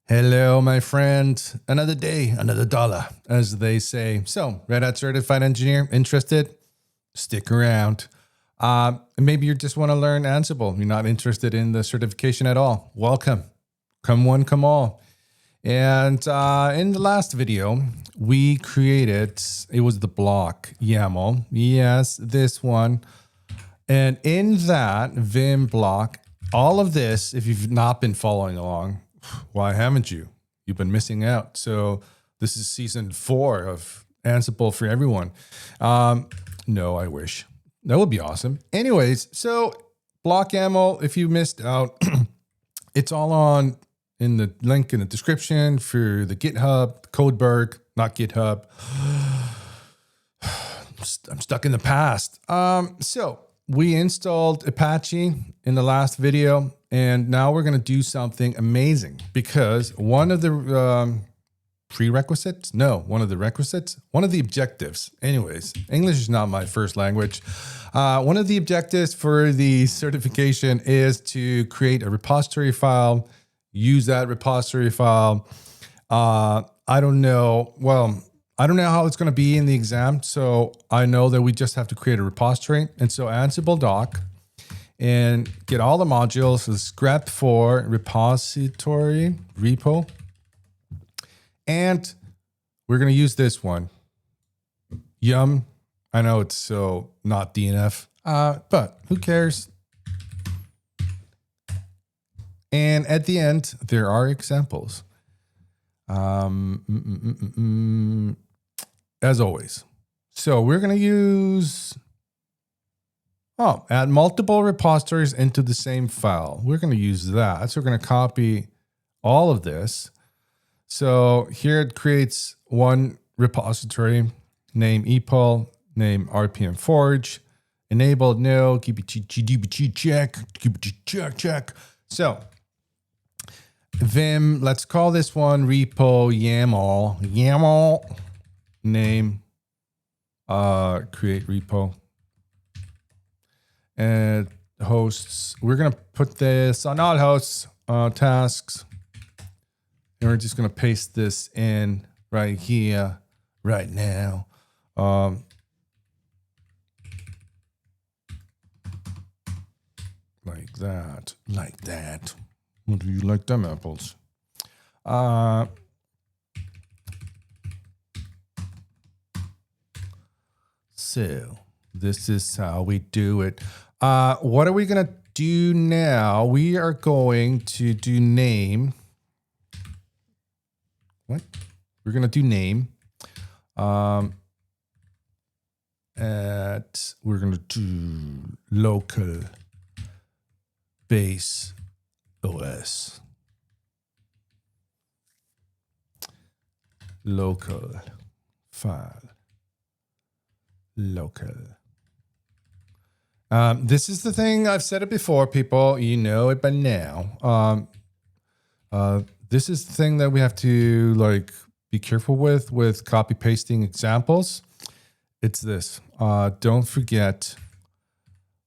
Hello, my friend. Another day, another dollar, as they say. So, Red Hat certified engineer, interested? Stick around. Maybe you just want to learn Ansible. You're not interested in the certification at all. Welcome. Come one, come all. And in the last video, we created, it was the block YAML. Yes, this one. And in that Vim block, all of this, if you've not been following along, why haven't you? You've been missing out. So this is season 4 of Ansible for everyone. No, I wish. That would be awesome. Anyways, so block YAML, if you missed out, it's all on in the link in the description for the GitHub, Codeberg, not GitHub. I'm stuck in the past. So we installed Apache in the last video, and now we're going to do something amazing because one of the one of the requisites, one of the objectives. Anyways, English is not my first language. One of the objectives for the certification is to create a repository file, use that repository file. I don't know how it's going to be in the exam. So I know that we just have to create a repository. And so Ansible doc and get all the modules. So grep for repository repo. And we're going to use this one. Yum. I know it's so not DNF, but who cares? And at the end, there are examples. As always. So we're going to use, add multiple repositories into the same file. We're going to use that. So we're going to copy all of this. So here it creates one repository, name EPOL, name RPM Forge, enabled no, GBT check. So Vim, let's call this one repo YAML, name, create repo. And hosts, we're going to put this on all hosts, tasks. And we're just going to paste this in right here, right now. Like that. What do you like them apples? So this is how we do it. What are we going to do now? We are going to do name. What? We're going to do name. We're going to do local base OS. Local file. Local. This is the thing, I've said it before, people, you know it by now. This is the thing that we have to be careful with copy pasting examples. It's this. Don't forget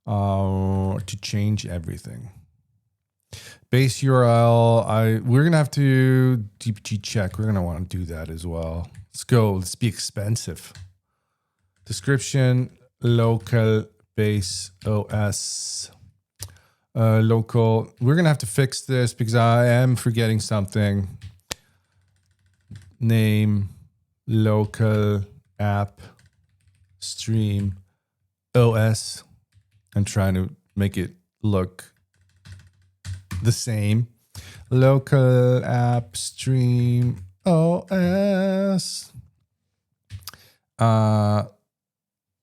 to change everything. Base URL, we're going to have to GPT check. We're going to want to do that as well. Let's go. Let's be expensive. Description, local base OS. Local. We're going to have to fix this because I am forgetting something. Name, local app, stream, OS. I'm trying to make it look the same. Local app, stream, OS.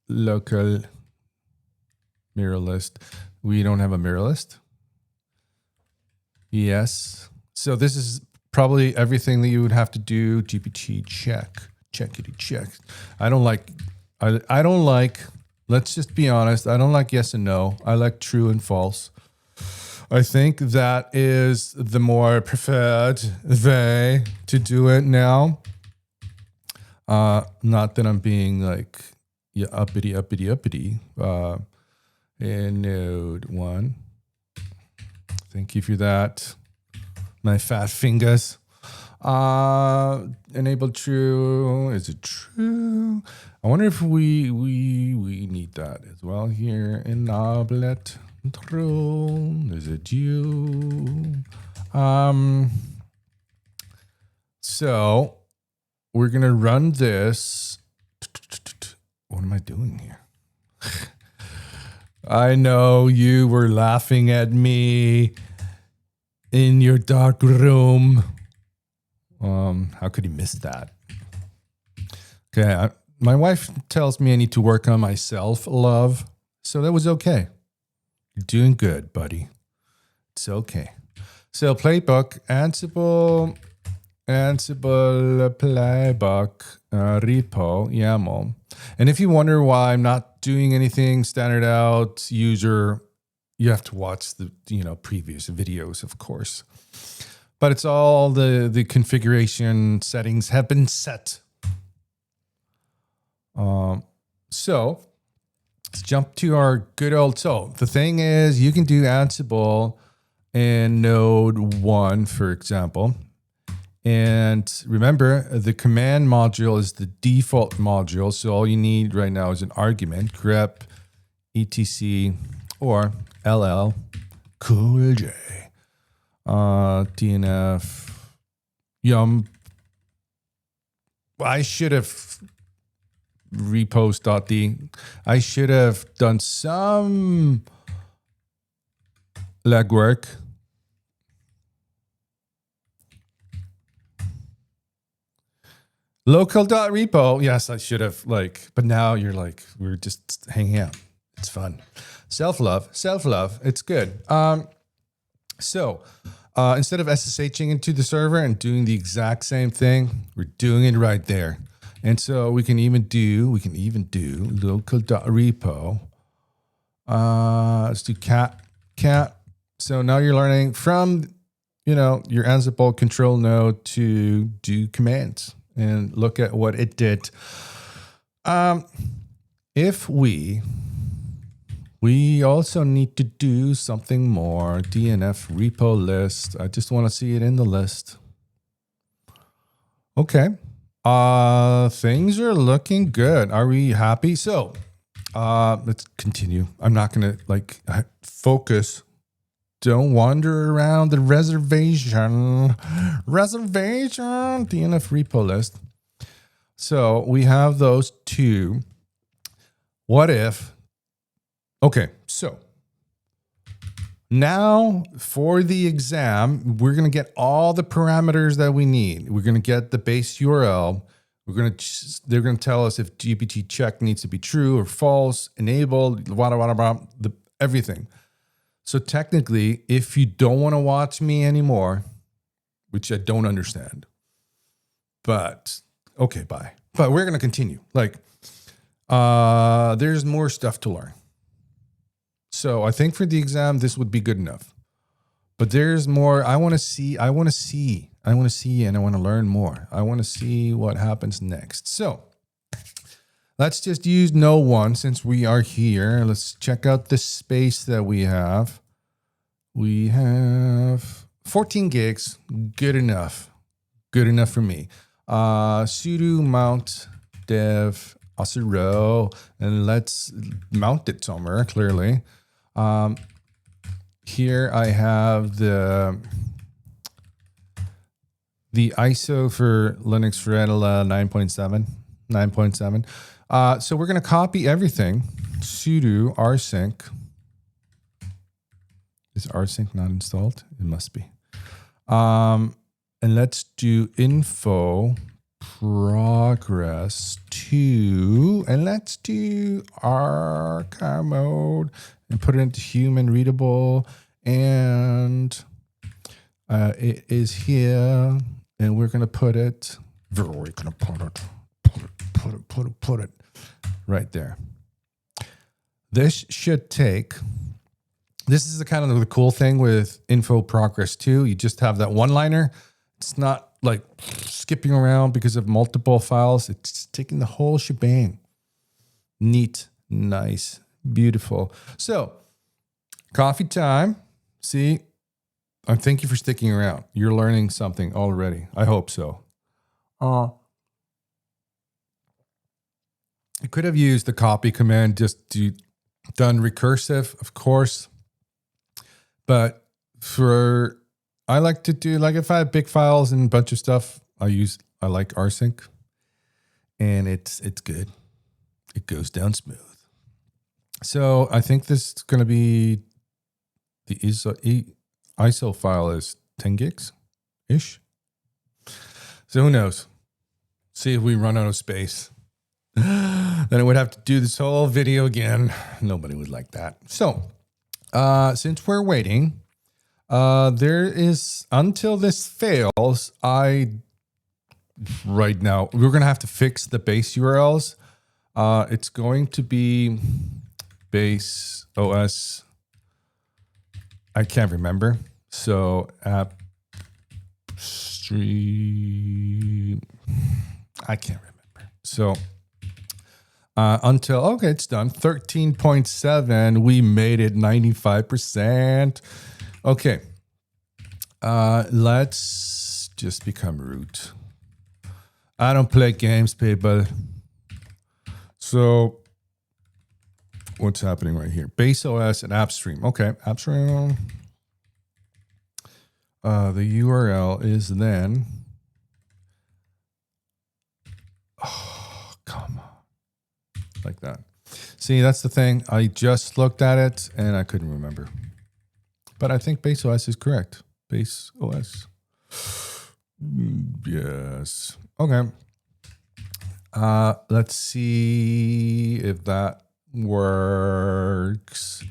Local mirror list. We don't have a mirror list. Yes. So this is probably everything that you would have to do. GPT check. Checkity check. I don't like, let's just be honest. I don't like yes and no. I like true and false. I think that is the more preferred way to do it now. Not that I'm being uppity. And node 1. Thank you for that. My fat fingers. Enable true. Is it true? I wonder if we need that as well here. Enable it true. Is it you? So we're gonna run this. What am I doing here? I know you were laughing at me in your dark room. How could you miss that? Okay, my wife tells me I need to work on my self-love, so that was okay. You're doing good, buddy. It's okay. So playbook, Ansible playbook, repo, YAML. And if you wonder why I'm not doing anything standard out user, you have to watch the previous videos, of course. But it's all the configuration settings have been set. So let's jump to our good old. So the thing is, you can do Ansible in Node 1, for example. And remember, the command module is the default module. So all you need right now is an argument, grep, etc, or ll, cool j, dnf, yum. I should have repos.d. I should have done some legwork. Local.repo. Yes, I should have but now you're we're just hanging out. It's fun. Self-love. It's good. So instead of SSHing into the server and doing the exact same thing, we're doing it right there. And so we can even do local.repo. Let's do cat. So now you're learning from, your Ansible control node to do commands and look at what it did. If we also need to do something more, DNF repo list. I just want to see it in the list. Okay. Things are looking good. Are we happy? So, let's continue. I'm not going to focus. Don't wander around the reservation, DNF repo list. So we have those two. What if, okay, so now for the exam, we're going to get all the parameters that we need. We're going to get the base URL. They're going to tell us if GPT check needs to be true or false, enabled, everything. So technically, if you don't want to watch me anymore, which I don't understand, but okay, bye. But we're going to continue. There's more stuff to learn. So I think for the exam, this would be good enough. But there's more. I want to see, and I want to learn more. I want to see what happens next. So let's just use no one since we are here. Let's check out the space that we have. We have 14 gigs. Good enough. Good enough for me. Sudo mount dev asero, and let's mount it somewhere, clearly. Here I have the ISO for Linux for RHEL 9.7. So we're going to copy everything. Sudo rsync. Is rsync not installed? It must be. And let's do info progress to, and let's do archive mode and put it into human readable. And it is here, and we're going to put it, put it right there. This should take, this is the kind of the cool thing with info progress too. You just have that one-liner. It's not skipping around because of multiple files. It's taking the whole shebang. Neat, nice, beautiful. So coffee time. See, I thank you for sticking around. You're learning something already. I hope so. I could have used the copy command just to done recursive, of course. But I like to do, like if I have big files and a bunch of stuff, I like rsync, and it's good. It goes down smooth. So I think this is going to be the ISO file is 10 gigs ish. So who knows? See if we run out of space. Then I would have to do this whole video again. Nobody would like that. So since we're waiting, there is, until this fails, right now, we're going to have to fix the base URLs. It's going to be base OS. I can't remember. So app stream, I can't remember. So until, okay, it's done. 13.7, we made it 95%. Okay. Let's just become root. I don't play games, people. So what's happening right here? Base OS and AppStream. Okay, AppStream. The URL is then. Oh, come on. Like that. See, that's the thing. I just looked at it and I couldn't remember. But I think base OS is correct. Base OS. Yes. Okay. Let's see if that works.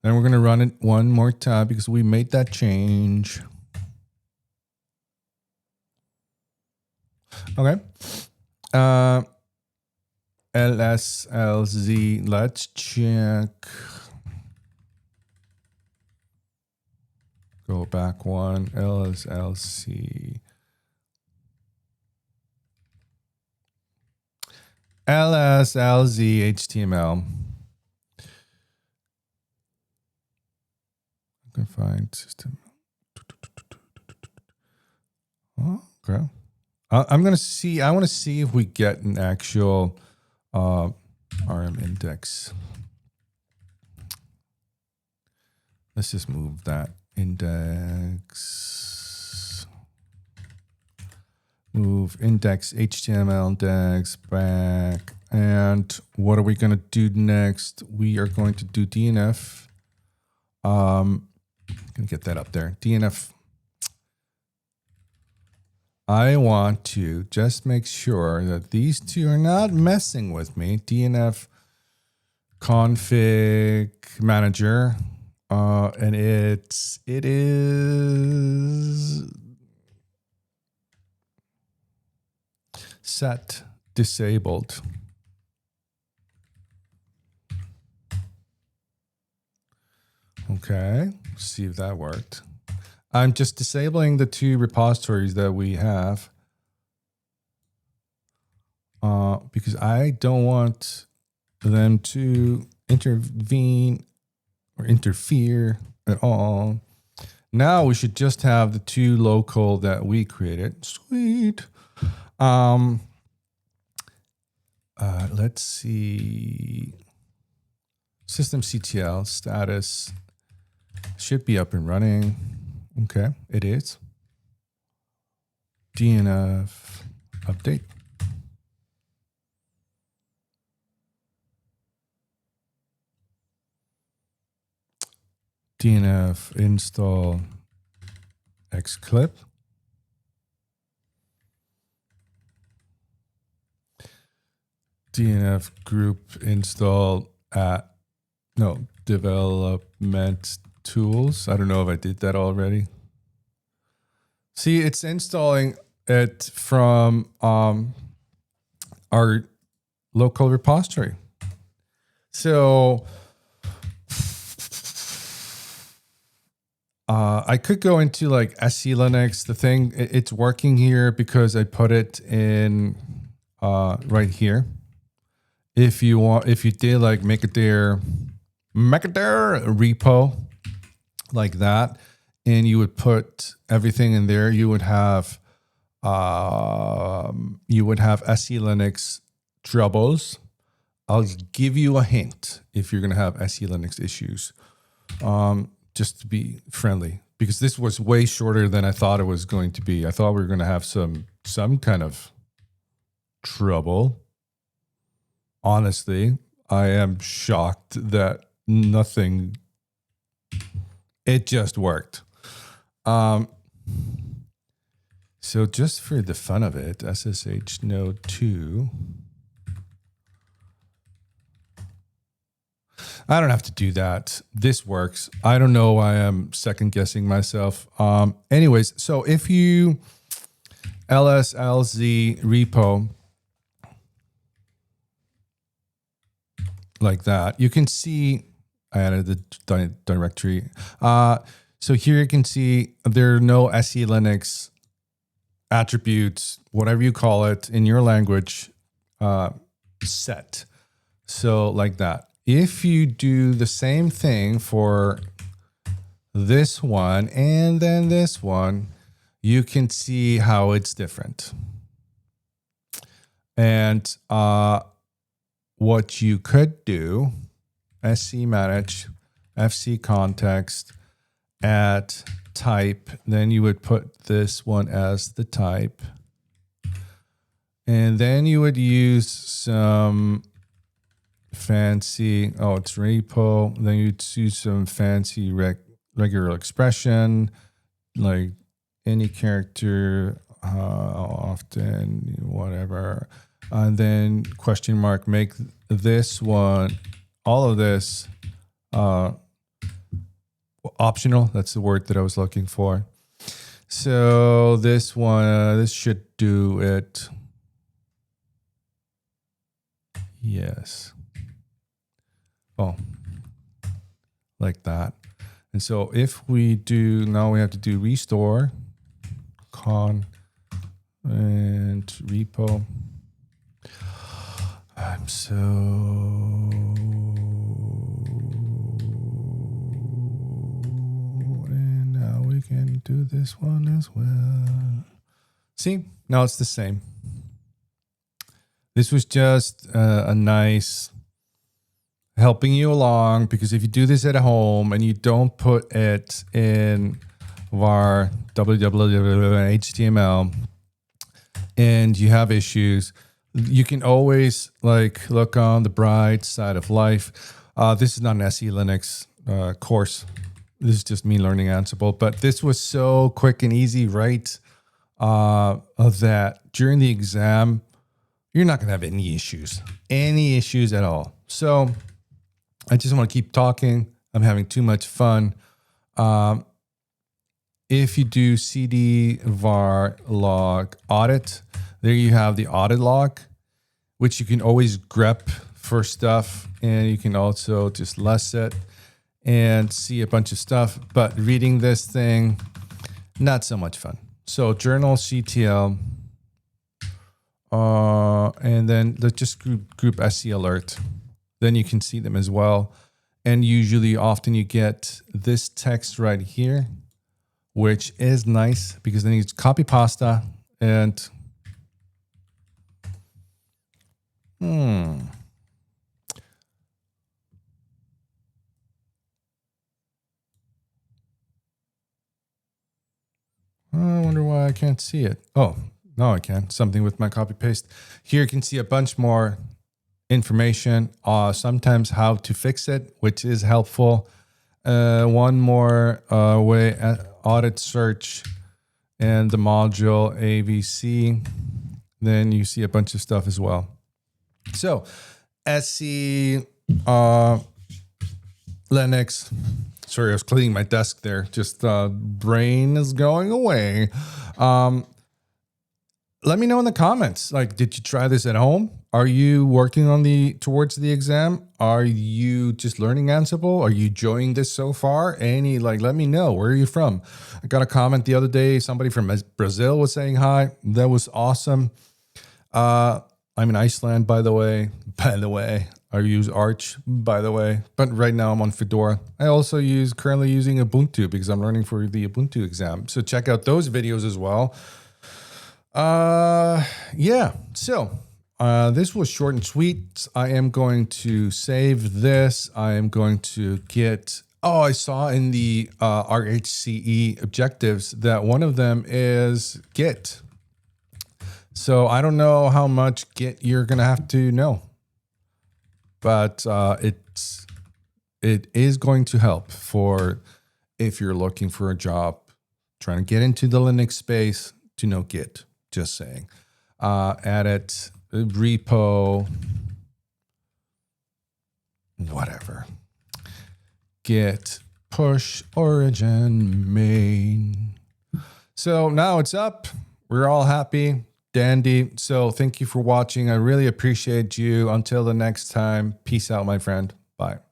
Then we're going to run it one more time because we made that change. Okay. LSLZ. Let's check. Go back one. LSLC. LSLZ HTML. I can find system. Oh, okay. I'm going to see. I want to see if we get an actual RM index. Let's just move that index. Move index HTML index back. And what are we going to do next? We are going to do DNF. I'm going to get that up there. DNF. I want to just make sure that these two are not messing with me. DNF config manager. And it is set disabled. Okay, see if that worked. I'm just disabling the two repositories that we have because I don't want them to intervene or interfere at all. Now we should just have the two local that we created. Sweet. Let's see. Systemctl status should be up and running. Okay, it is. DNF update. DNF install xclip. DNF group install development tools. I don't know if I did that already. See, it's installing it from our local repository. So I could go into like SC Linux. The thing, it's working here because I put it in right here. If you did like make it there repo like that, and you would put everything in there, you would have SE Linux troubles. I'll give you a hint if you're going to have SE Linux issues, just to be friendly, because this was way shorter than I thought it was going to be. I thought we were going to have some kind of trouble. Honestly, I am shocked that nothing, it just worked. So just for the fun of it, SSH node 2. I don't have to do that. This works. I don't know why I'm second guessing myself. Anyways, so if you lslz repo like that, you can see I added the directory. So here you can see there are no SE Linux attributes, whatever you call it in your language, set. So like that. If you do the same thing for this one and then this one, you can see how it's different. And what you could do, sc manage, fc context, add type, then you would put this one as the type. And then you would use some fancy, it's repo. Then you'd use some fancy regular expression, like any character, often, whatever. And then question mark, make this one, all of this, optional. That's the word that I was looking for. So this one, this should do it. Yes. Oh, like that. And so if we do, now we have to do restore, con, and repo. I'm so... And now we can do this one as well. See, now it's the same. This was just a nice helping you along, because if you do this at home and you don't put it in var www.html and you have issues, you can always look on the bright side of life. This is not an SE Linux course. This is just me learning Ansible, but this was so quick and easy, right? That during the exam, you're not going to have any issues at all. So I just want to keep talking. I'm having too much fun. If you do cd var log audit, there you have the audit log, which you can always grep for stuff. And you can also just less it and see a bunch of stuff. But reading this thing, not so much fun. So journal CTL, and then let's just group SC alert. Then you can see them as well. And usually often you get this text right here, which is nice because then you just copy pasta and I wonder why I can't see it. Oh, no, I can. Something with my copy paste. Here you can see a bunch more information, sometimes how to fix it, which is helpful. One more way, audit search and the module AVC. Then you see a bunch of stuff as well. So SC Linux. Sorry, I was cleaning my desk there. Just brain is going away. Let me know in the comments. Did you try this at home? Are you working on towards the exam? Are you just learning Ansible? Are you enjoying this so far? Let me know. Where are you from? I got a comment the other day. Somebody from Brazil was saying hi. That was awesome. I'm in Iceland, by the way. I use Arch, by the way, but right now I'm on Fedora. I also currently using Ubuntu because I'm learning for the Ubuntu exam. So check out those videos as well. Yeah. So this was short and sweet. I am going to save this. I am going to get. Oh, I saw in the RHCE objectives that one of them is Git. So I don't know how much Git you're gonna have to know, but it is going to help for if you're looking for a job, trying to get into the Linux space, to know Git. Just saying. Edit, repo, whatever. Git push origin main. So now it's up. We're all happy. Dandy. So thank you for watching. I really appreciate you. Until the next time, peace out, my friend. Bye.